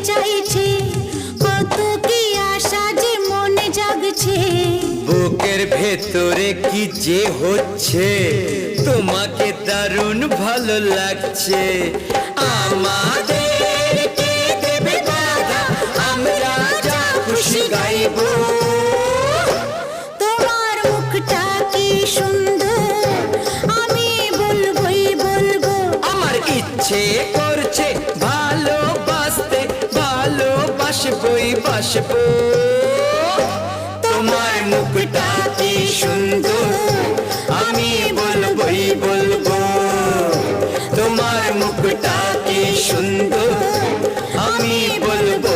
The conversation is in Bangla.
চাইছে, কত কি আশা যে মনে জাগছে। বুকের ভেতরে কি যে হচ্ছে, তোমাকে দারুণ ভালো লাগছে। আমাদের কে দেবে বাধা, আমরা যা খুশি গাইবো। তোমার মুখটা কি সুন্দর, আমি বলবোই বলবো। আমার ইচ্ছে করছে ভালোবাসতে, ভালোবাসবই বাসবো। তোমার মুখটা কি সুন্দর, আমি বলবোই বলবো। তোমার মুখটা কি সুন্দর, আমি বলবো।